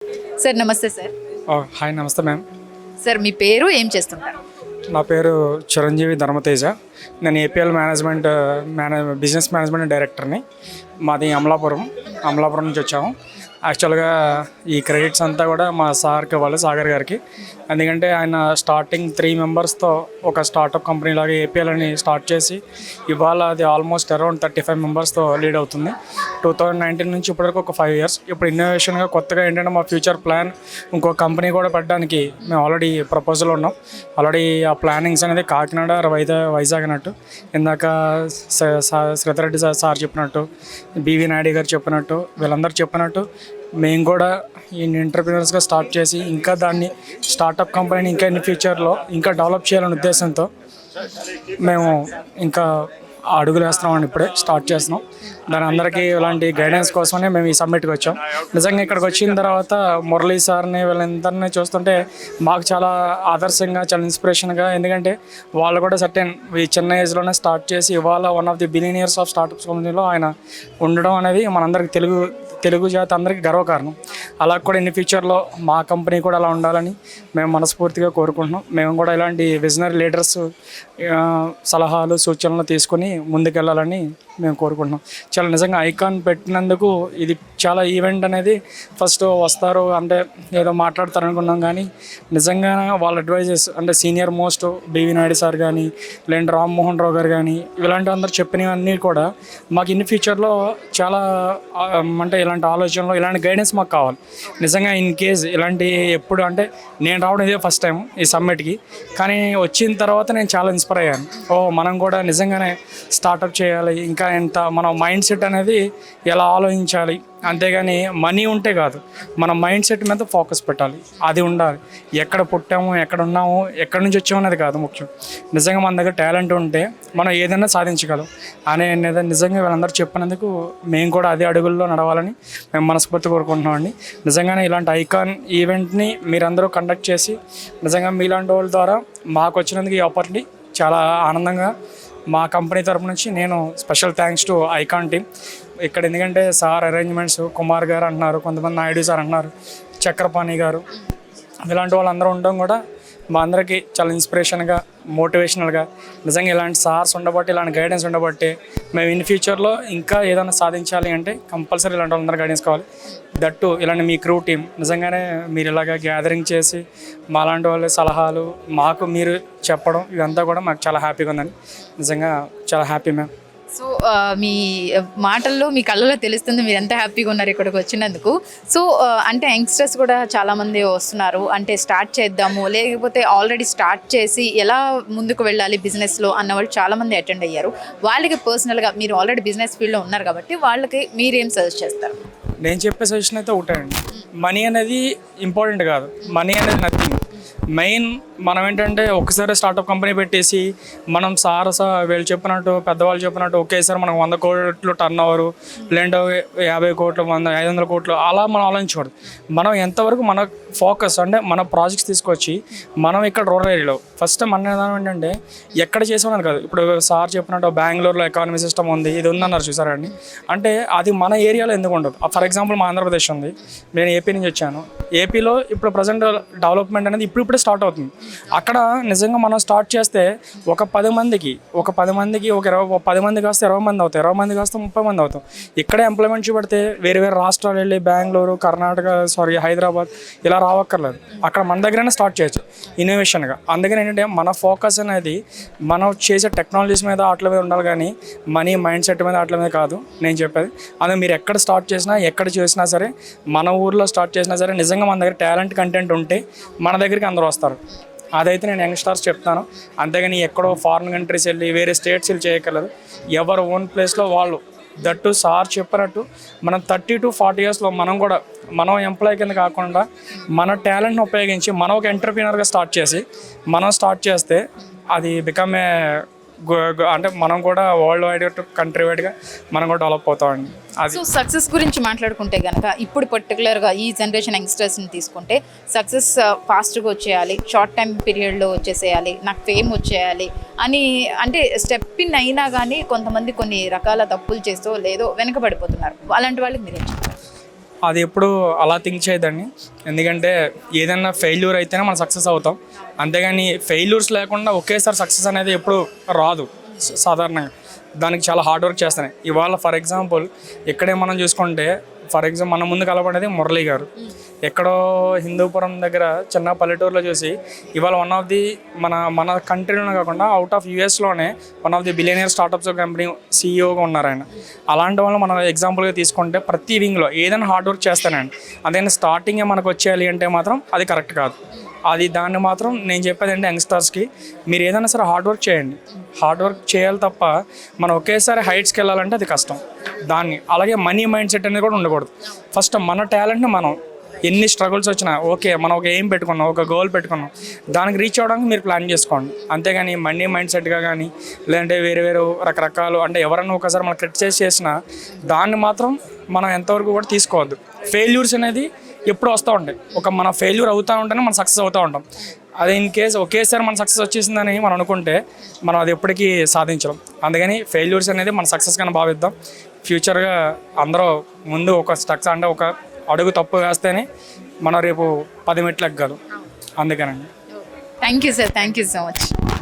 Sir నమస్తే sir. Hi, నమస్తే ma'am. Sir మీ పేరు, ఏం చేస్తుంటారు? నా పేరు చిరంజీవి ధర్మతేజ. నేను ఏపీఎల్ బిజినెస్ మేనేజ్మెంట్ డైరెక్టర్ని. మాది అమలాపురం నుంచి వచ్చాము. యాక్చువల్గా ఈ క్రెడిట్స్ అంతా కూడా మా సార్కి ఇవ్వాలి, సాగర్ గారికి. ఎందుకంటే ఆయన స్టార్టింగ్ 3 మెంబర్స్తో ఒక స్టార్టప్ కంపెనీ లాగా ఏపీఎల్ అని స్టార్ట్ చేసి ఇవాళ అది ఆల్మోస్ట్ అరౌండ్ 35 మెంబర్స్తో లీడ్ అవుతుంది. 2019 నుంచి ఇప్పటివరకు ఒక 5 years. ఇప్పుడు ఇన్నోవేషన్గా కొత్తగా ఏంటంటే మా ఫ్యూచర్ ప్లాన్ ఇంకో కంపెనీ కూడా పెట్టడానికి మేము ఆల్రెడీ ప్రపోజల్ ఉన్నాం. ఆల్రెడీ ఆ ప్లానింగ్స్ అనేది కాకినాడ, వైజాగ్ అన్నట్టు ఇందాక శ్రీధరెడ్డి సార్ చెప్పినట్టు, బివి నాయుడు గారు చెప్పినట్టు, వీళ్ళందరూ చెప్పినట్టు మేము కూడా ఈ ఎంటర్‌ప్రెన్యూర్స్గా స్టార్ట్ చేసి ఇంకా దాన్ని స్టార్టప్ కంపెనీని ఇంకా ఇన్ ఫ్యూచర్లో ఇంకా డెవలప్ చేయాలనే ఉద్దేశంతో మేము ఇంకా అడుగులు వేస్తున్నామని ఇప్పుడే స్టార్ట్ చేస్తున్నాం. దాని అందరికీ ఇలాంటి గైడెన్స్ కోసమే మేము ఈ సమ్మిట్కి వచ్చాం. నిజంగా ఇక్కడికి వచ్చిన తర్వాత మురళీ సార్ని వీళ్ళందరినీ చూస్తుంటే మాకు చాలా ఆదర్శంగా, చాలా ఇన్స్పిరేషన్గా. ఎందుకంటే వాళ్ళు కూడా సర్టెన్ ఈ చిన్న ఏజ్లోనే స్టార్ట్ చేసి ఇవాళ one of the billionaires of startups కంపెనీలో ఆయన ఉండడం అనేది మనందరికీ తెలుగు జాతి అందరికీ గర్వకారణం. అలా కూడా ఇన్ ఫ్యూచర్లో మా కంపెనీ కూడా అలా ఉండాలని మేము మనస్ఫూర్తిగా కోరుకుంటున్నాం. మేము కూడా ఇలాంటి విజనరీ లీడర్స్ సలహాలు, సూచనలు తీసుకొని ముందుకెళ్ళాలని మేము కోరుకుంటున్నాం. చాలా నిజంగా ఐకాన్ పెట్టినందుకు ఇది చాలా ఈవెంట్ అనేది ఫస్ట్ వస్తారు అంటే ఏదో మాట్లాడతారు అనుకున్నాం, కానీ నిజంగా వాళ్ళ అడ్వైజెస్ అంటే senior most B V Naidu sir కానీ, లేదంటే రామ్మోహన్ రావు గారు కానీ, ఇలాంటి అందరు చెప్పినవన్నీ కూడా మాకు ఇన్ ఫ్యూచర్లో చాలా అంటే ఇలాంటి ఆలోచనలు, ఇలాంటి గైడెన్స్ మాకు కావాలి. నిజంగా ఇన్ కేస్ ఇలాంటి ఎప్పుడు అంటే నేను రావడం ఇదే ఫస్ట్ టైం ఈ సమ్మిట్కి, కానీ వచ్చిన తర్వాత నేను చాలా ఇన్స్పైర్ అయ్యాను. మనం కూడా నిజంగానే స్టార్టప్ చేయాలి, ఇంకా ఎంత మన మైండ్ సెట్ అనేది ఎలా ఆలోచించాలి, అంతేగాని మనీ ఉంటే కాదు, మన మైండ్ సెట్ మీద ఫోకస్ పెట్టాలి. అది ఉండాలి. ఎక్కడ పుట్టాము, ఎక్కడ ఉన్నాము, ఎక్కడి నుంచి వచ్చాము అనేది కాదు ముఖ్యం. నిజంగా మన దగ్గర టాలెంట్ ఉంటే మనం ఏదైనా సాధించగలం అనేది నిజంగా వీళ్ళందరూ చెప్పినందుకు మేము కూడా అదే అడుగుల్లో నడవాలని మేము మనస్ఫూర్తి కోరుకుంటున్నామండి. నిజంగానే ఇలాంటి ఐకాన్ ఈవెంట్ని మీరందరూ కండక్ట్ చేసి నిజంగా మీలాంటి వాళ్ళ ద్వారా మాకు వచ్చినందుకు ఈ ఆపర్చునిటీ చాలా ఆనందంగా మా కంపెనీ తరపు నుంచి నేను special thanks to icon team. ఇక్కడ ఎందుకంటే సార్ అరేంజ్మెంట్స్, కుమార్ గారు అంటున్నారు, కొంతమంది నాయుడు సార్ అంటున్నారు, చక్రపాణి గారు, ఇలాంటి వాళ్ళందరూ ఉండడం కూడా మా అందరికీ చాలా ఇన్స్పిరేషన్గా, మోటివేషనల్గా. నిజంగా ఇలాంటి సార్స్ ఉండబట్టి, ఇలాంటి గైడెన్స్ ఉండబట్టి మేము ఇన్ ఫ్యూచర్లో ఇంకా ఏదైనా సాధించాలి అంటే కంపల్సరీ ఇలాంటి వాళ్ళందరూ గైడెన్స్ కావాలి. దట్టు ఇలాంటి మీ క్రూ టీం నిజంగానే మీరు ఇలాగ గ్యాదరింగ్ చేసి మాలాంటి వాళ్ళ సలహాలు మాకు మీరు చెప్పడం ఇదంతా కూడా మాకు చాలా హ్యాపీగా ఉందండి. నిజంగా చాలా హ్యాపీ మ్యామ్. సో మీ మాటల్లో, మీ కళ్ళలో తెలుస్తుంది మీరు ఎంత హ్యాపీగా ఉన్నారు ఇక్కడికి వచ్చినందుకు. సో అంటే యంగ్స్టర్స్ కూడా చాలామంది వస్తున్నారు, అంటే స్టార్ట్ చేద్దాము, లేకపోతే ఆల్రెడీ స్టార్ట్ చేసి ఎలా ముందుకు వెళ్ళాలి బిజినెస్లో అన్న వాళ్ళు చాలామంది అటెండ్ అయ్యారు. వాళ్ళకి పర్సనల్గా మీరు ఆల్రెడీ బిజినెస్ ఫీల్డ్లో ఉన్నారు కాబట్టి వాళ్ళకి మీరేం సజెస్ట్ చేస్తారు? నేను చెప్పే సజెషన్ అయితే ఒకటే అండి, మనీ అనేది ఇంపార్టెంట్ కాదు, మనీ అనేది నథింగ్. మెయిన్ మనం ఏంటంటే ఒకసారి స్టార్టప్ కంపెనీ పెట్టేసి మనం వీళ్ళు చెప్పినట్టు, పెద్దవాళ్ళు చెప్పినట్టు ఒకేసారి మనం 100 కోట్లు టర్న్ ఓవరు, లేదంటే 50 కోట్లు, 500 కోట్లు అలా మనం ఆలోచించకూడదు. మనం ఎంతవరకు మన ఫోకస్ అంటే మన ప్రాజెక్ట్స్ తీసుకొచ్చి మనం ఇక్కడ రూరల్ ఏరియాలో ఫస్ట్ మన విధానం ఏంటంటే ఎక్కడ చేసామని కాదు. ఇప్పుడు సార్ చెప్పినట్టు బెంగళూరులో ఎకానమీ సిస్టమ్ ఉంది, ఇది ఉందన్నారు చూసారా అండి. అంటే అది మన ఏరియాలో ఎందుకు ఉండదు? ఫర్ ఎగ్జాంపుల్ మా ఆంధ్రప్రదేశ్ ఉంది, నేను ఏపీ నుంచి వచ్చాను. ఏపీలో ఇప్పుడు ప్రజెంట్ డెవలప్మెంట్ అనేది ఇప్పుడే స్టార్ట్ అవుతుంది. అక్కడ నిజంగా మనం స్టార్ట్ చేస్తే ఒక 10 మందికి ఒక 10 మంది కాస్తే 20 మంది అవుతాయి, 20 మంది కాస్తే 30 మంది అవుతాం. ఇక్కడే ఎంప్లాయ్మెంట్ చూపెడితే వేరే రాష్ట్రాలు వెళ్ళి బెంగళూరు, హైదరాబాద్ ఇలా రావక్కర్లేదు. అక్కడ మన దగ్గరైనా స్టార్ట్ చేయొచ్చు ఇన్నోవేషన్గా. అందుకని ఏంటంటే మన ఫోకస్ అనేది మనం చేసే టెక్నాలజీస్ మీద వాటి మీద ఉండాలి, కానీ మనీ మైండ్ సెట్ మీద వాటి మీద కాదు నేను చెప్పేది. అందుకే మీరు ఎక్కడ స్టార్ట్ చేసినా, ఎక్కడ చేసినా సరే, మన ఊర్లో స్టార్ట్ చేసినా సరే, నిజంగా మన దగ్గర టాలెంట్, కంటెంట్ ఉంటే మన దగ్గరికి అందరూ వస్తారు. అదైతే నేను యంగ్స్టర్స్ చెప్తాను. అంతేగాని ఎక్కడో ఫారిన్ కంట్రీస్ వెళ్ళి వేరే స్టేట్స్ వెళ్ళి చేయగలరు. ఎవరు ఓన్ ప్లేస్లో వాళ్ళు. దట్టు సార్ చెప్పినట్టు మనం 30 to 40 yearsలో మనం ఎంప్లాయ్ కింద కాకుండా మన టాలెంట్ని ఉపయోగించి మనం ఒక ఎంటర్‌ప్రెన్యూర్గా స్టార్ట్ చేస్తే అది బికమ్ ఏ అంటే మనం కూడా వరల్డ్ వైడ్, కంట్రీ వైడ్గా మనం కూడా డెవలప్ అవుతామండి. అది సో సక్సెస్ గురించి మాట్లాడుకుంటే కనుక ఇప్పుడు పర్టికులర్గా ఈ జనరేషన్ యంగ్స్టర్స్ని తీసుకుంటే సక్సెస్ ఫాస్ట్గా వచ్చేయాలి, షార్ట్ టైం పీరియడ్లో వచ్చేసేయాలి, నాకు ఫేమ్ వచ్చేయాలి అని అంటే స్టెప్ ఇన్ అయినా కానీ కొంతమంది కొన్ని రకాల తప్పులు చేస్తూ లేదో వెనకబడిపోతున్నారు. అలాంటి వాళ్ళకి మీరేం చెప్తారు? అది ఎప్పుడు అలా థింక్ చేయదండి. ఎందుకంటే ఏదైనా ఫెయిల్యూర్ అయితేనే మనం సక్సెస్ అవుతాం, అంతేగాని ఫెయిల్యూర్స్ లేకుండా ఒకేసారి సక్సెస్ అనేది ఎప్పుడు రాదు సాధారణంగా. దానికి చాలా హార్డ్ వర్క్ చేస్తాను. ఇవాళ ఫర్ ఎగ్జాంపుల్ ఇక్కడే మనం చూసుకుంటే, ఫర్ ఎగ్జాంపుల్ మన ముందు కలపడేది మురళి గారు, ఎక్కడో హిందూపురం దగ్గర చిన్న పల్లెటూరులో చూసి ఇవాళ వన్ ఆఫ్ ది మన కంట్రీలోనే కాకుండా అవుట్ ఆఫ్ యూఎస్లోనే one of the billionaire startups company సీఈఓగా ఉన్నారు ఆయన. అలాంటి వాళ్ళు మనం ఎగ్జాంపుల్గా తీసుకుంటే ప్రతి వింగ్లో ఏదైనా హార్డ్ వర్క్ చేస్తానండి. అదే స్టార్టింగే మనకు వచ్చేయాలి అంటే మాత్రం అది కరెక్ట్ కాదు. దాన్ని మాత్రం నేను చెప్పేది అంటే యంగ్స్టర్స్కి, మీరు ఏదైనా సరే హార్డ్ వర్క్ చేయండి. హార్డ్ వర్క్ చేయాలి తప్ప మనం ఒకేసారి హైట్స్కి వెళ్ళాలంటే అది కష్టం. అలాగే మనీ మైండ్ సెట్ అనేది కూడా ఉండకూడదు. ఫస్ట్ మన టాలెంట్ని మనం ఎన్ని స్ట్రగుల్స్ వచ్చినా ఓకే, మనం ఒక ఎయిమ్ పెట్టుకున్నాం, ఒక గోల్ పెట్టుకున్నాం, దానికి రీచ్ అవ్వడానికి మీరు ప్లాన్ చేసుకోండి. అంతేగాని మనీ మైండ్ సెట్గా కానీ లేదంటే వేరే రకరకాలు అంటే ఎవరన్నా ఒకసారి మనం క్రిటిసైజ్ చేసినా దాన్ని మాత్రం మనం ఎంతవరకు కూడా తీసుకోవద్దు. ఫెయిల్యూర్స్ అనేది ఎప్పుడు వస్తూ ఉంటాయి. మన ఫెయిల్యూర్ అవుతూ ఉంటేనే మనం సక్సెస్ అవుతూ ఉంటాం. అదే ఇన్ కేసు ఒకేసారి మన సక్సెస్ వచ్చేసిందని మనం అనుకుంటే మనం అది ఎప్పటికీ సాధించలేం. అందుకని ఫెయిల్యూర్స్ అనేది మన సక్సెస్గానే భావిద్దాం. ఫ్యూచర్గా అందరూ ముందు ఒక స్టక్స్ అంటే ఒక అడుగు తప్పు వేస్తేనే మనం రేపు 10 మెట్లు ఎక్కగలం. అందుకనండి. Thank you sir, thank you so much.